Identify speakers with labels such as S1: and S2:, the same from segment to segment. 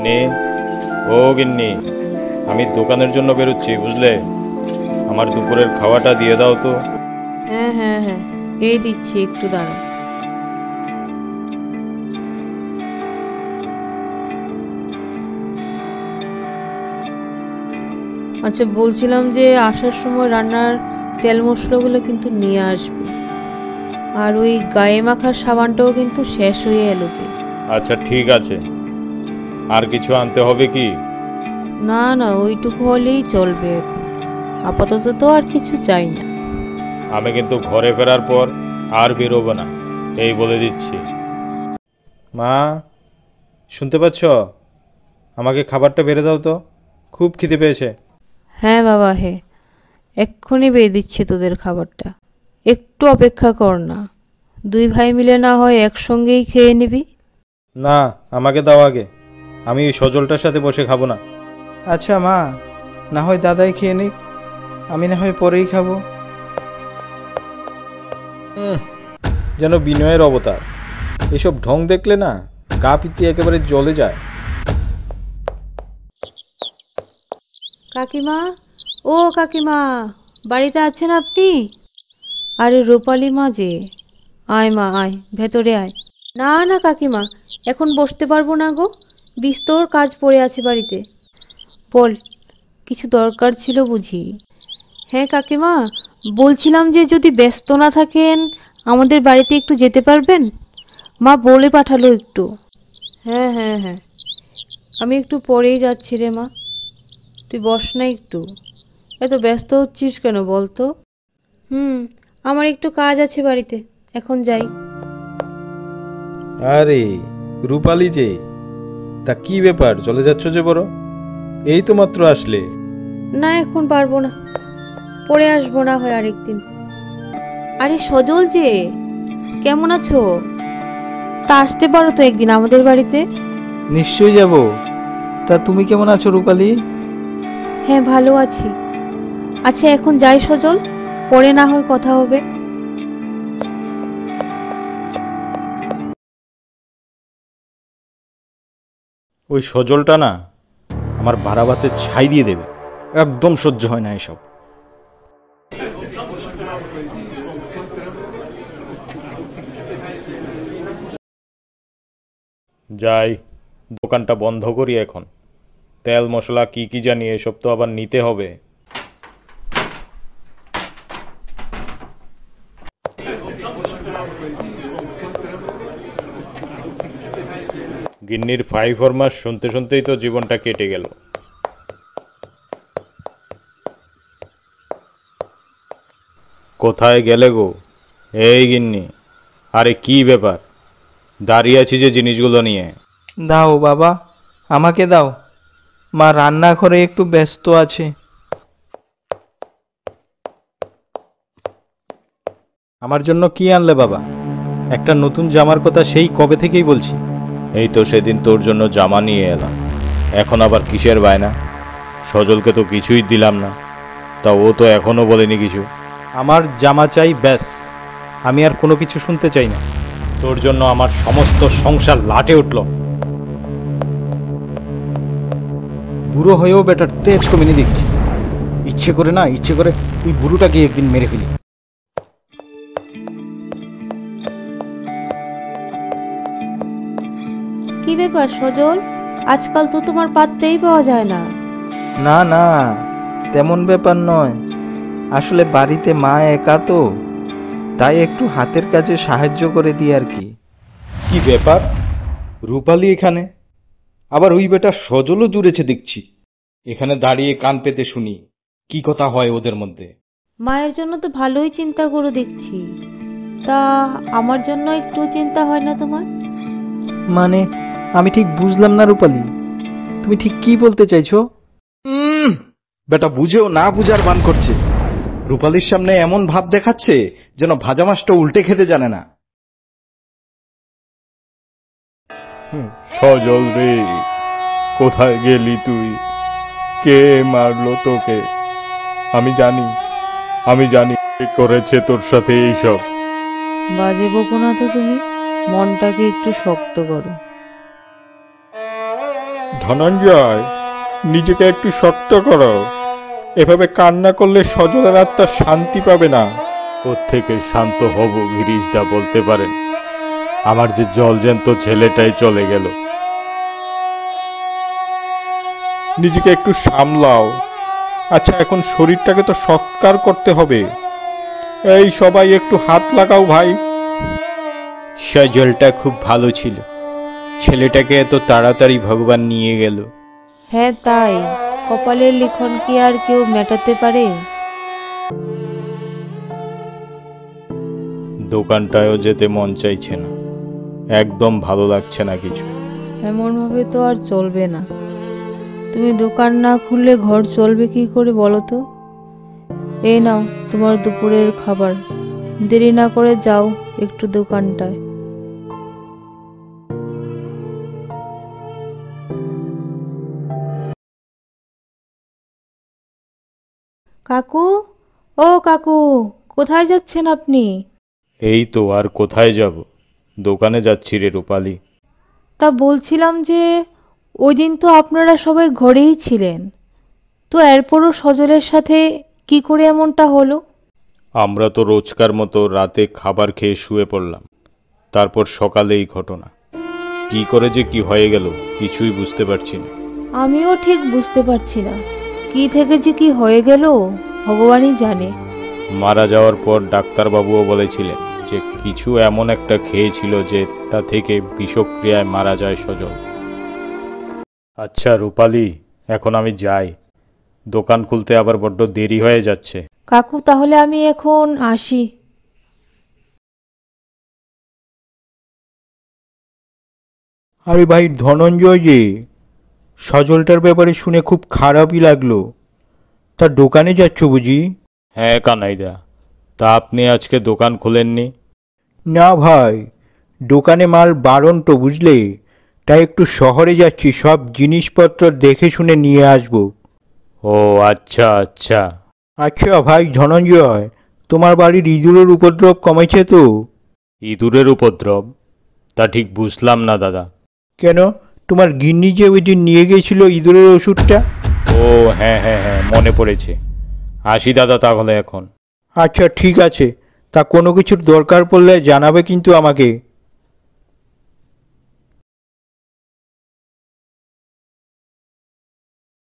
S1: গিন্নি, ও গিন্নি, আমি দোকানের জন্য বেরোচ্ছি, বুঝলে? আমার দুপুরের খাওয়াটা দিয়ে দাও তো।
S2: হ্যাঁ হ্যাঁ হ্যাঁ, এই দিচ্ছি, একটু দাঁড়াও। আচ্ছা, বলছিলাম যে আসার সময় রান্নার তেল মশলাগুলো কিন্তু নিয়ে আসবে, আর ওই গায়ে মাখার সাবানটাও কিন্তু শেষ হয়ে এলো যে।
S1: আচ্ছা ঠিক আছে, আর কিছু আনতে হবে কি?
S2: না না, ওইটুকু হলেই চলবে এখন, আপাতত তো আর কিছু চাই না।
S1: আমি কিন্তু ঘরে ফেরার পর আর বেরোবো না, এই বলে দিচ্ছি। মা, শুনতে পাচ্ছ? আমাকে খাবারটা বেড়ে দাও তো, খুব খিদে পেয়েছে।
S2: হ্যাঁ বাবা, হ্যাঁ, এক্ষুনি বেয়ে দিচ্ছে তোদের খাবারটা, একটু অপেক্ষা কর না। দুই ভাই মিলে না হয় একসঙ্গেই খেয়ে নিবি।
S1: না, আমাকে দাও আগে, আমি ওই সজলটার সাথে বসে খাবো না।
S3: আচ্ছা মা, না হয় দাদাই খেয়ে নিক, আমি না হয় পরেই খাবো।
S1: যেন বিনয়ের অবতার, এসব ঢং দেখলে না গা পিত্তি একেবারে জ্বলে যায়।
S2: কাকিমা, ও কাকিমা, বাড়িতে আছেন আপনি? আরে রূপালী মা যে, আয় মা আয়, ভেতরে আয়। না না কাকিমা, এখন বসতে পারবো না গো, বিস্তর কাজ পড়ে আছে বাড়িতে। বল, কিছু দরকার ছিল বুঝি? হ্যাঁ কাকিমা, বলছিলাম যে যদি ব্যস্ত না থাকেন আমাদের বাড়িতে একটু যেতে পারবেন? মা বলে পাঠালো একটু। হ্যাঁ হ্যাঁ হ্যাঁ, আমি একটু পরেই যাচ্ছি রে মা, তুই বস না একটু, এত ব্যস্ত হচ্ছিস কেন বলতো? আমার একটু কাজ আছে বাড়িতে, এখন যাই।
S1: আরে রূপালী যে, তা কি ব্যাপার, চলে যাচ্ছ যে বড়? এই তো মাত্র আসলে।
S2: না এখন পারবো না, পরে আসবো না হয় আরেকদিন। আরে সজল যে, কেমন আছো? তা আসতে পারো তো একদিন আমাদের বাড়িতে।
S3: নিশ্চয়ই যাব। তা তুমি কেমন আছো রূপালী?
S2: হ্যাঁ ভালো আছি। আচ্ছা এখন যাই সজল, পরে না হয় কথা হবে।
S1: ওই সজলটা না আমার ভাড়া ভাতে ছাই দিয়ে দেবে, একদম সহ্য হয় না এসব। যাই, দোকানটা বন্ধ করি এখন। তেল মশলা কি কি জানি এসব তো আবার নিতে হবে। গিন্নির ফাই ফরমাস শুনতে শুনতেই তো জীবনটা কেটে গেল। কোথায় গেলে গো? এই গিন্নি, আরে কি ব্যাপার, দাঁড়িয়ে আছি যে জিনিসগুলো নিয়ে।
S3: দাও বাবা, আমাকে দাও, মা রান্নাঘরে একটু ব্যস্ত আছে।
S1: আমার জন্য কি আনলে বাবা? একটা নতুন জামার কথা সেই কবে থেকেই বলছি। এই তো সেদিন তোর জন্য জামা নিয়ে এলাম, এখন আবার কিসের বায়না? সজলকে তো কিছুই দিলাম না, তা ও তো এখনো বলেনি কিছু। আমার জামা চাই ব্যাস, আমি আর কোনো কিছু শুনতে চাই না। তোর জন্য আমার সমস্ত সংসার লাটে উঠল। বুড়ো হয়েও বেটার তেজ কমিনি দেখছি। ইচ্ছে করে না, ইচ্ছে করে এই বুড়োটাকে একদিন মেরে ফেলি।
S2: কি ব্যাপার সজল, আজকাল তো তোমার পাত্তেই পাওয়া যায় না।
S3: না না, তেমন ব্যাপার নয়, আসলে বাড়িতে মা একা তো, তাই একটু হাতের কাজে সাহায্য করে দিই আর কি।
S1: কি ব্যাপার, রূপালী এখানে, আবার ওই বেটা সজলও জুড়েছে দেখছি। এখানে দাঁড়িয়ে কান পেতে শুনি কি কথা হয় ওদের মধ্যে।
S2: মায়ের জন্য তো ভালোই চিন্তা করো দেখছি, তা আমার জন্য একটু চিন্তা হয় না তোমার?
S3: মানে আমি ঠিক বুঝলাম না রূপালী, তুমি ঠিক কি বলতে চাইছো?
S4: বেটা বুঝেও না বুঝার ভান করছে। রূপালীর সামনে এমন ভাব দেখাচ্ছে যেন ভাজা মাছটা উল্টে খেতে জানে না।
S1: সজল রে, কোথায় গেলি তুই? কে মারলো তোকে? আমি জানি, আমি জানি কে করেছে তোর সাথে এইসব।
S2: বাজে বকো না তো তুমি, মনটাকে একটু শক্ত করো।
S1: ধনঞ্জয়, নিজেকে একটু শক্ত করো। এভাবে কান্না করলে সজলের আত্মা শান্তি পাবে না। কোত্থেকে শান্ত হব গিরিশদা বলতে পারেন? আমার যে জলজ্যান্ত ছেলেটাই চলে গেল। নিজেকে একটু সামলাও। আচ্ছা, এখন শরীরটাকে তো সৎকার করতে হবে। এই সবাই একটু হাত লাগাও ভাই। সজলটা খুব ভালো ছিল, ছেলেটাকে এত তাড়াতাড়ি ভগবান নিয়ে গেল।
S2: হ্যাঁ তাই, কপালের লিখন কি আর কেউ মেটাতে পারে?
S1: দোকানটায়ও যেতে মন চাইছে না, একদম ভালো লাগছে না কিছু।
S2: এমনভাবে তো আর চলবে না। তুমি দোকান না খুললে ঘর চলবে কি করে বলো তো? এই নাও তোমার দুপুরের খাবার। দেরি না করে যাও একটু দোকানটায়। কাকু, ও কাকু, কোথায় যাচ্ছেন আপনি?
S1: এই তো, আর কোথায় যাব? দোকানে যাচ্ছি রে রূপালি।
S2: তা বলছিলাম যে ওই দিন তো আপনারা সবাই ঘরেই ছিলেন, তো এরপরও সজলের সাথে কি করে এমনটা হলো?
S1: আমরা তো রোজকার মতো রাতে খাবার খেয়ে শুয়ে পড়লাম, তারপর সকালে এই ঘটনা। কি করে যে কি হয়ে গেল কিছুই বুঝতে পারছি না।
S2: আমিও ঠিক বুঝতে পারছি না, কি থেকে যে কি হয়ে গেল ভগবানই জানে।
S1: মারা যাওয়ার পর ডাক্তারবাবুও বলেছিলেন যে কিছু এমন একটা খেয়েছিল যেটা থেকে বিষক্রিয়ায় মারা যায় সজল। আচ্ছা রূপালি, এখন আমি যাই, দোকান খুলতে আবার বড্ড দেরি হয়ে যাচ্ছে।
S2: কাকু, তাহলে আমি এখন আসি।
S3: আরে ভাই ধনঞ্জয় যে, সজলটার ব্যাপারে শুনে খুব খারাপই লাগলো। তার দোকানে যাচ্ছ বুঝি?
S1: হ্যাঁ কানাইদা, তা আপনি আজকে দোকান খোলেননি?
S3: না ভাই, দোকানে মাল বারণ তো বুঝলে, তাই একটু শহরে যাচ্ছি, সব জিনিসপত্র দেখে শুনে নিয়ে আসবো।
S1: ও আচ্ছা আচ্ছা।
S3: আচ্ছা ভাই ধনঞ্জয়, তোমার বাড়ির ইঁদুরের উপদ্রব কমেছে তো?
S1: ইঁদুরের উপদ্রব? তা ঠিক বুঝলাম না দাদা।
S3: কেন, তোমার গিন্নি যে ওই দিন নিয়ে গেছিল ইঁদুরের ওষুধটা?
S1: ও হ্যাঁ হ্যাঁ হ্যাঁ, মনে পড়েছে। আসি দাদা তাহলে এখন।
S3: আচ্ছা ঠিক আছে, তা কোনো কিছুর দরকার পড়লে জানাবে কিন্তু আমাকে।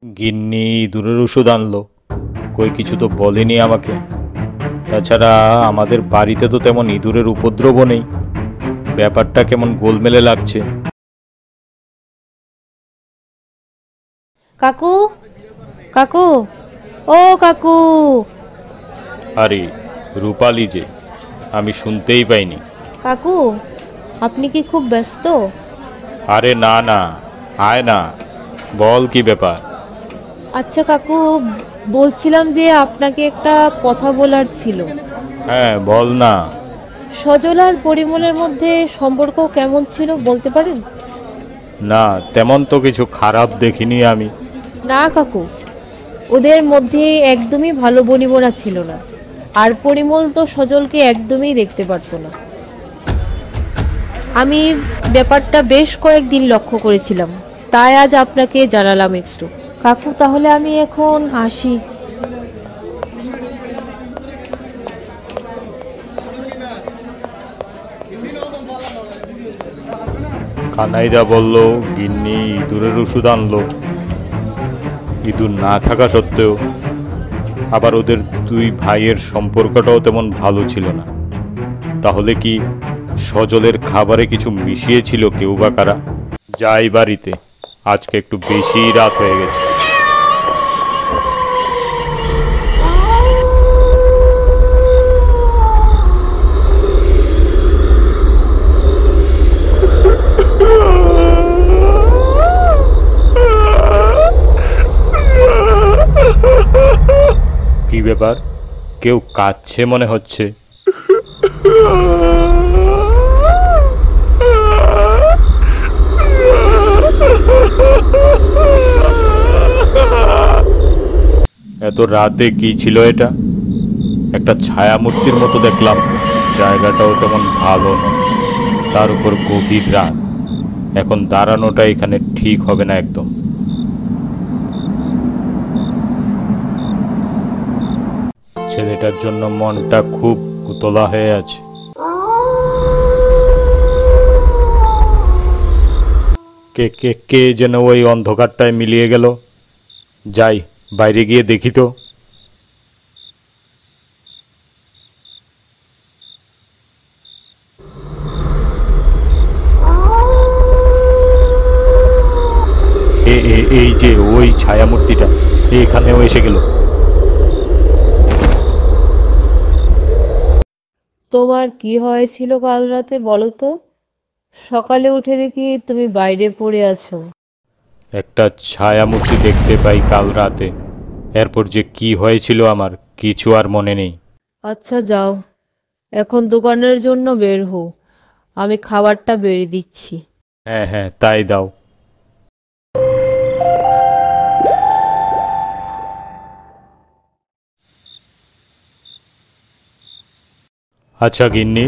S1: গিন্নি ইঁদুরের ওষুধ আনলো? কই কিছু তো বলেনি আমাকে। তাছাড়া আমাদের বাড়িতে তো তেমন ইঁদুরের উপদ্রবও নেই। ব্যাপারটা কেমন গোলমেলে লাগছে।
S2: কাকু, কাকু, ও কাকু।
S1: আরে রূপালি যে, আমি শুনতেই পাইনি।
S2: কাকু, আপনি কি খুব ব্যস্ত?
S1: আরে না না, আয় না, বল কি ব্যাপার।
S2: আচ্ছা কাকু, বলছিলাম যে আপনাকে একটা কথা বলার ছিল।
S1: হ্যাঁ বল না।
S2: সজল আর পরিমলের মধ্যে সম্পর্ক কেমন ছিল বলতে পারেন?
S1: না, তেমন তো কিছু খারাপ দেখিনি আমি।
S2: না কাকু, ওদের মধ্যে একদমই ভালো বনিবনা ছিল না। আর পরিমল তো সজলকে একদমই দেখতে পারতো না। আমি ব্যাপারটা বেশ কয়েকদিন লক্ষ্য করেছিলাম, তাই আজ আপনাকে জানালাম একটু। কাকু, তাহলে আমি এখন আসি।
S1: কানাইদা বলল গিন্নি ইঁদুরের ওষুধ আনলো। ইঁদুর না থাকা সত্ত্বেও আবার ওদের দুই ভাইয়ের সম্পর্কটাও তেমন ভালো ছিল না। তাহলে কি সজলের খাবারে কিছু মিশিয়েছিল কেউ বা কারা? যাই বাড়িতে, আজকে একটু বেশি রাত হয়ে গেছে। কি ব্যাপার, কেউ কাঁদছে মনে হচ্ছে। এত রাতে কি ছিল এটা? একটা ছায়ামূর্তির মতো দেখলাম। জায়গাটাও তেমন ভালো নয়, তার উপর গভীর রাত। এখন দাঁড়ানোটা এখানে ঠিক হবে না একদম। ছেলেটার জন্য মনটা খুব উতলা হয়ে আছে। কে কে কে যেন ওই অন্ধকারটায় মিলিয়ে গেল। যাই, বাইরে গিয়ে দেখি তো। এই যে ওই ছায়ামূর্তিটা এখানেও এসে গেল।
S2: তোমার কি হয়েছিল কাল রাতে বলো তো? সকালে উঠে দেখি তুমি বাইরে পড়ে আছো।
S1: একটা ছায়ামূর্তি দেখতে পাই কাল রাতে। এরপর যে কি হয়েছিল আমার কিছু আর মনে নেই।
S2: আচ্ছা যাও, এখন দোকানের জন্য বের হও, আমি খাবারটা বেড়ে দিচ্ছি।
S1: হ্যাঁ হ্যাঁ, তাই দাও। আচ্ছা গিন্নি,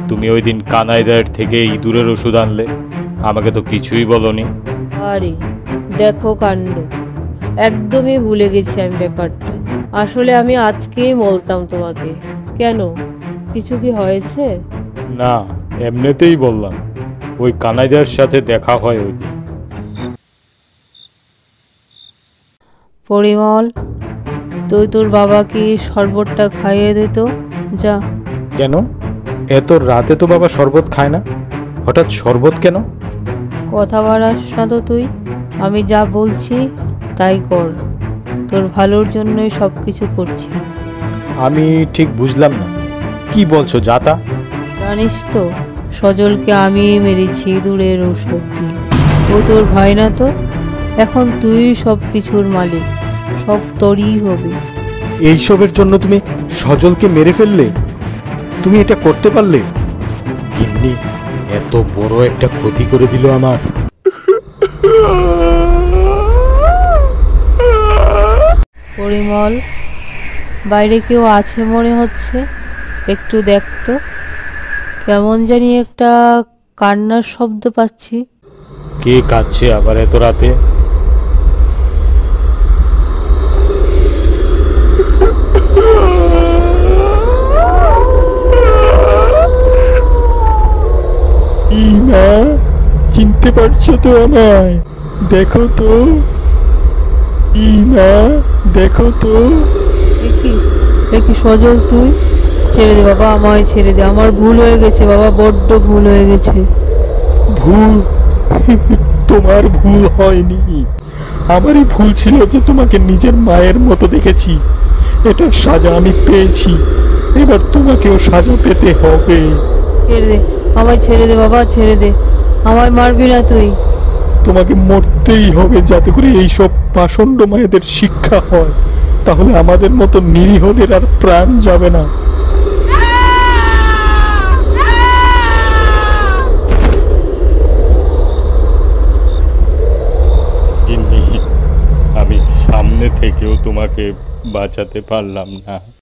S1: তুমি ওই দিন কানাইদার থেকে ইঁদুরের ওষুধ আনলে, আমাকে তো কিছুই বলনি।
S2: আরে দেখো কাণ্ড, একদমই ভুলে গেছি আমি ব্যাপারটা। আসলে আমি আজকেই বলতাম তোমাকে। কেন, কিছু কি হয়েছে?
S1: না, এমনিতেই বললাম। ওই কানাইদার সাথে দেখা হয় ওই দিন।
S2: পরিমল, তুই তোর বাবাকে শরবতটা খাইয়ে দে তো, যা।
S1: কেন? এত রাতে তো বাবা শরবত খায় না, হঠাৎ শরবত কেন?
S2: কথা বাড়াস না তো তুই। আমি যা বলছি তাই কর, তোর ভালোর জন্যই সব কিছু করছি।
S1: আমি ঠিক বুঝলাম না, কি বলছো যাতা?
S2: জানিস তো, সজলকে আমি মেরেছি ইঁদুরের ওষুধ দিয়ে। ও তোর ভাই না তো? এখন তুই সব কিছুর মালিক, সব তোরই হবে।
S1: এইসবের জন্য তুমি সজলকে মেরে ফেললে? তুমি এটা করতে পারলে? গিন্নি এত বড় একটা ক্ষতি করে দিল আমার।
S2: পরিমল, বাইরে কেউ আছে মনে হচ্ছে, একটু দেখ তো। কেমন জানি একটা কান্নার শব্দ পাচ্ছি।
S1: কে কাঁদছে আবার এত রাতে? মা, চিনতে পারছো তো আমায়? দেখো তো। মা, দেখো তো।
S2: দেখি সজল, তুই ছেড়ে দে বাবা, আমায় ছেড়ে দে। আমার ভুল হয়ে গেছে বাবা, বড্ড ভুল হয়ে গেছে।
S1: ভুল? তোমার ভুল হয়নি, আমারই ভুল ছিল যে তোমাকে নিজের মায়ের মতো দেখেছি। এটার সাজা আমি পেয়েছি, এবার তোমাকেও সাজা পেতে হবে।
S2: ছেড়ে দে, আমায় ছেড়ে দে বাবা, ছেড়ে দে। আমায় মারবি না তুই।
S1: তোমাকে মরতেই হবে যাতে করে এইসব পাষণ্ড মায়েদের শিক্ষা হয়, তাহলে আমাদের মতো নিরীহদের আর প্রাণ যাবে না। গিন্নি, আমি সামনে থেকেও তোমাকে বাঁচাতে পারলাম না।